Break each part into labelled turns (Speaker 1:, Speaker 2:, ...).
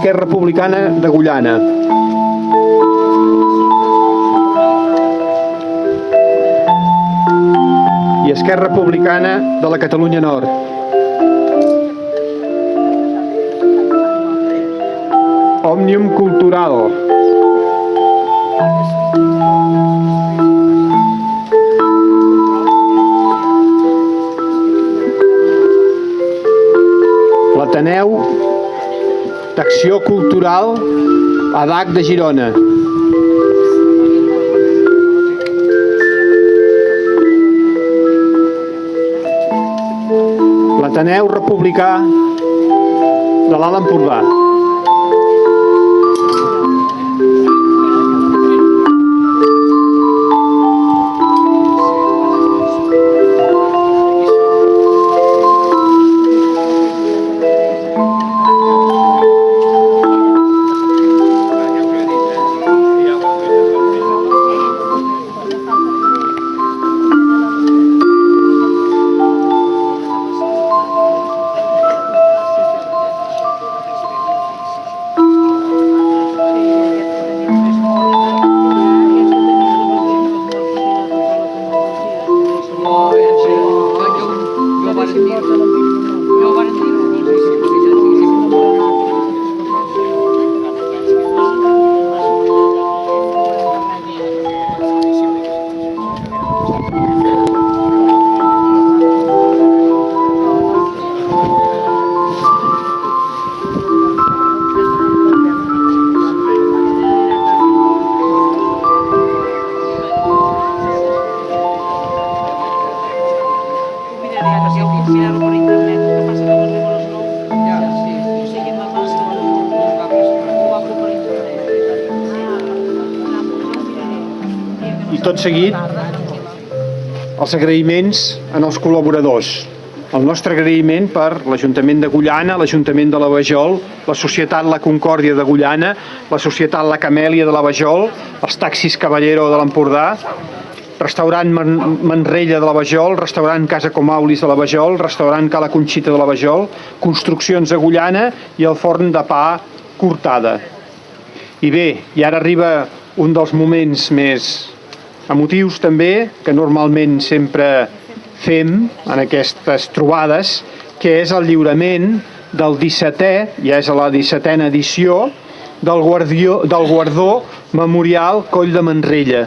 Speaker 1: Esquerra Republicana d'Agullana. I Esquerra Republicana de la Catalunya Nord. Òmnium Cultural. L'Ateneu d'Acció Cultural ADAC de Girona. L'Ateneu Republicà de l'Alt Empordà. I tot seguit, els agraïments als col·laboradors. El nostre agraïment per l'Ajuntament d'Agullana, l'Ajuntament de la Vajol, la Societat La Concòrdia d'Agullana, la Societat La Camèlia de la Vajol, els Taxis Caballero de l'Empordà, Restaurant Manrella de la Vajol, Restaurant Casa Comaulis de la Vajol, Restaurant Cala Conxita de la Vajol, Construccions Agullana i el Forn de Pa Cortada. I bé, i ara arriba un dels moments més emotius també, que normalment sempre fem en aquestes trobades, que és el lliurament del 17è, ja és a la 17a edició, del guardó memorial Coll de Manrella,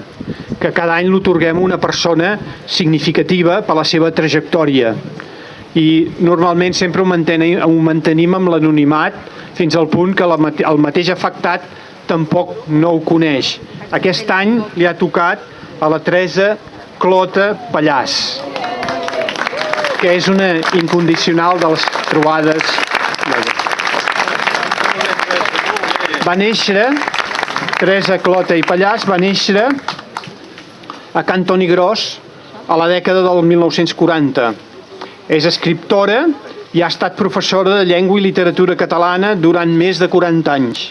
Speaker 1: que cada any l'otorguem a una persona significativa per la seva trajectòria. I normalment sempre ho mantenim amb l'anonimat fins al punt que el mateix afectat tampoc no ho coneix. Aquest any li ha tocat a la Teresa Clota Pallàs, que és una incondicional de les trobades. Va néixer, Teresa Clota i Pallàs va néixer a Can Toni Gros a la dècada del 1940. És escriptora i ha estat professora de llengua i literatura catalana durant més de 40 anys.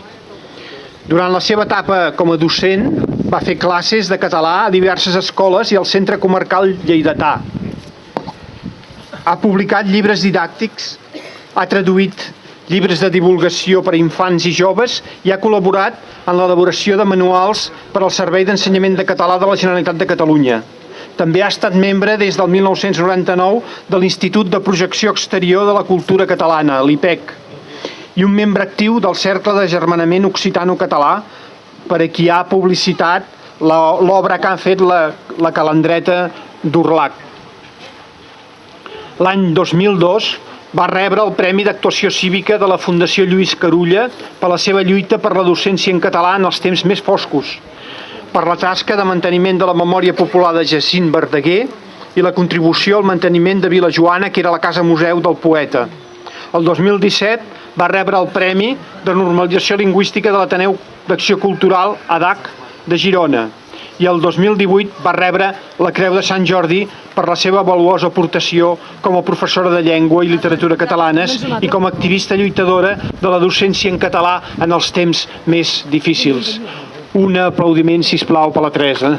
Speaker 1: Durant la seva etapa com a docent va fer classes de català a diverses escoles i al Centre Comarcal Lleidatà. Ha publicat llibres didàctics, ha traduït llibres de divulgació per a infants i joves i ha col·laborat en l'elaboració de manuals per al Servei d'Ensenyament de Català de la Generalitat de Catalunya. També ha estat membre des del 1999 de l'Institut de Projecció Exterior de la Cultura Catalana, l'IPEC, i un membre actiu del Cercle d'Agermanament Occitano-Català, per a qui ha publicitat l'obra que ha fet la Calandreta d'Urlac. L'any 2002 va rebre el Premi d'Actuació Cívica de la Fundació Lluís Carulla per la seva lluita per la docència en català en els temps més foscos, per la tasca de manteniment de la memòria popular de Jacint Verdaguer i la contribució al manteniment de Vilajoana, que era la casa museu del poeta. El 2017 va rebre el Premi de Normalització Lingüística de l'Ateneu d'Acció Cultural ADAC de Girona i el 2018 va rebre la Creu de Sant Jordi per la seva valuosa aportació com a professora de llengua i literatura catalanes i com a activista lluitadora de la docència en català en els temps més difícils. Un aplaudiment, sisplau, per la Teresa.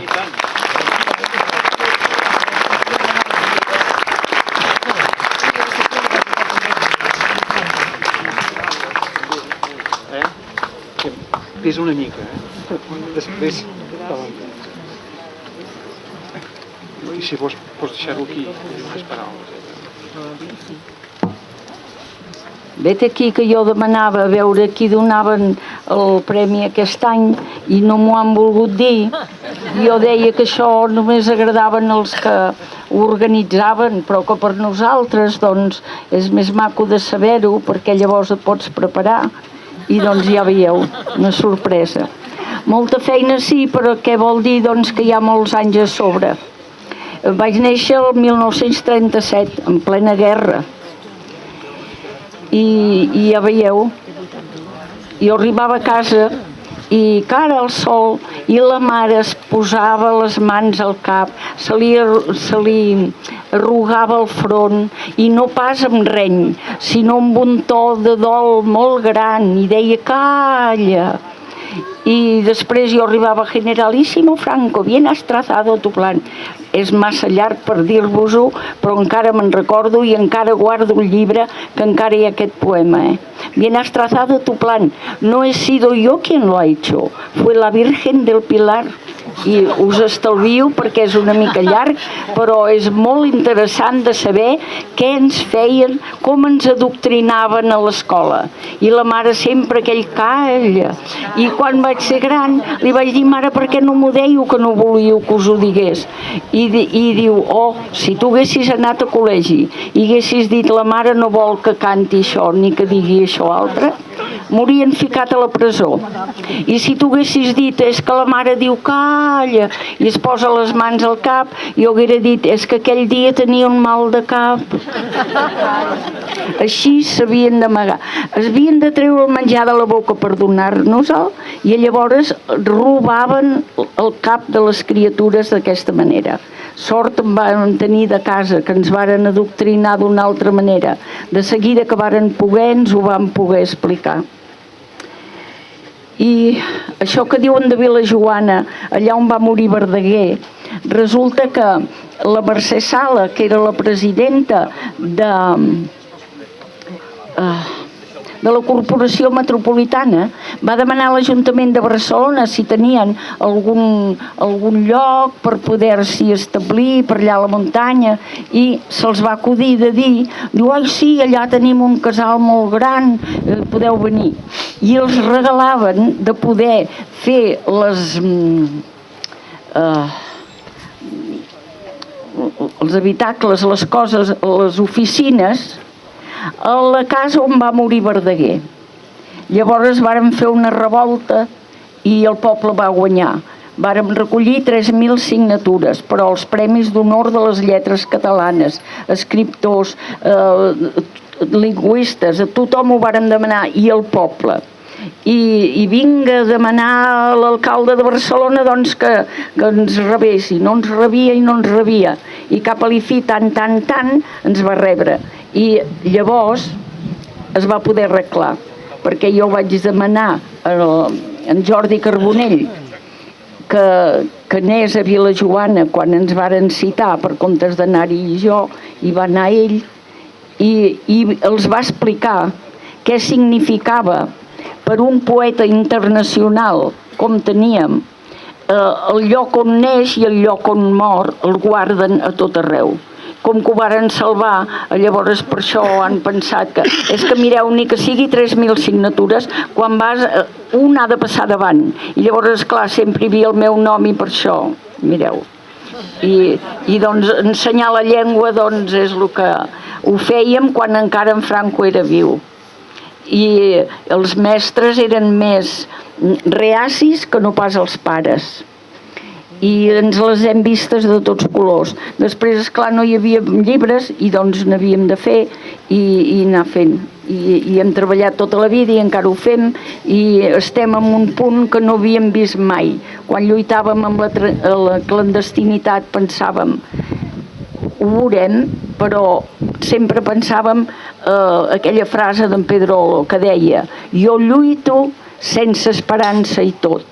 Speaker 1: Pesa una mica, Després... I si vols deixar-ho aquí, les paraules.
Speaker 2: Vet aquí que jo demanava a veure qui donaven el premi aquest any i no m'ho han volgut dir. Jo deia que això només agradaven els que ho organitzaven, però que per nosaltres doncs, és més maco de saber-ho perquè llavors et pots preparar i doncs ja veieu, una sorpresa. Molta feina sí, però què vol dir doncs, que hi ha molts anys a sobre. Vaig néixer el 1937, en plena guerra. I ja veieu, jo arribava a casa i cara al sol i la mare es posava les mans al cap, se li arrugava el front i no pas amb reny, sinó amb un to de dol molt gran i deia calla. I després jo arribava Generalísimo Franco, bien has trazado tu plan. És massa llarg per dir-vos-ho, però encara me'n recordo i encara guardo el llibre que encara hi ha aquest poema. Bien has trazado tu plan. No he sido yo quien lo ha hecho, fue la Virgen del Pilar. I us estalvio perquè és una mica llarg, però és molt interessant de saber què ens feien, com ens adoctrinaven a l'escola. I la mare sempre aquell calla. I quan vaig ser gran li vaig dir, mare, per què no m'ho dèieu que no volíeu que us ho digués? I diu, oh, si tu haguessis anat a col·legi i haguessis dit la mare no vol que canti això ni que digui això altre, m'haurien ficat a la presó. I si tu haguessis dit és que la mare diu calla i es posa les mans al cap, jo haguera dit és que aquell dia tenia un mal de cap. Així s'havien d'amagar. Es havien de treure el menjar de la boca per donar-nos-el i llavors robaven el cap de les criatures d'aquesta manera. Sort en van tenir de casa, que ens varen adoctrinar d'una altra manera. De seguida que varen poder, ens ho van poder explicar. I això que diuen de Vilajoana, allà on va morir Verdaguer, resulta que la Mercè Sala, que era la presidenta de la Corporació Metropolitana, va demanar a l'Ajuntament de Barcelona si tenien algun lloc per poder-s'hi establir per allà a la muntanya, i se'ls va acudir de dir, diu, ai sí, allà tenim un casal molt gran, podeu venir. I els regalaven de poder fer els habitacles, les coses, les oficines, a la casa on va morir Verdaguer. Llavors vàrem fer una revolta i el poble va guanyar. Vàrem recollir 3.000 signatures, però els premis d'honor de les lletres catalanes, escriptors, lingüistes, a tothom ho vàrem demanar, i el poble. I vinga a demanar a l'alcalde de Barcelona doncs, que ens rebessi. No ens rebia i no ens rebia. I cap a l'IFI tant ens va rebre. I llavors es va poder arreglar, perquè jo vaig demanar a en Jordi Carbonell que anés a Vilajoana quan ens varen citar per comptes d'anar-hi jo, i va anar ell i els va explicar què significava per un poeta internacional com teníem, el lloc on neix i el lloc on mor el guarden a tot arreu. Com que ho varen salvar, llavors per això han pensat que és que mireu, ni que sigui 3.000 signatures, quan vas un ha de passar davant, i llavors esclar sempre hi havia el meu nom i per això, mireu. I doncs ensenyar la llengua doncs és el que ho fèiem quan encara en Franco era viu. I els mestres eren més reacis que no pas els pares. I ens les hem vistes de tots colors. Després, esclar, no hi havia llibres i doncs n'havíem de fer i anar fent. I hem treballat tota la vida i encara ho fem, i estem en un punt que no havíem vist mai. Quan lluitàvem amb la clandestinitat pensàvem ho veurem, però sempre pensàvem aquella frase d'en Pedrolo que deia jo lluito sense esperança i tot.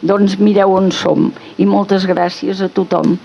Speaker 2: Doncs mireu on som, i moltes gràcies a tothom.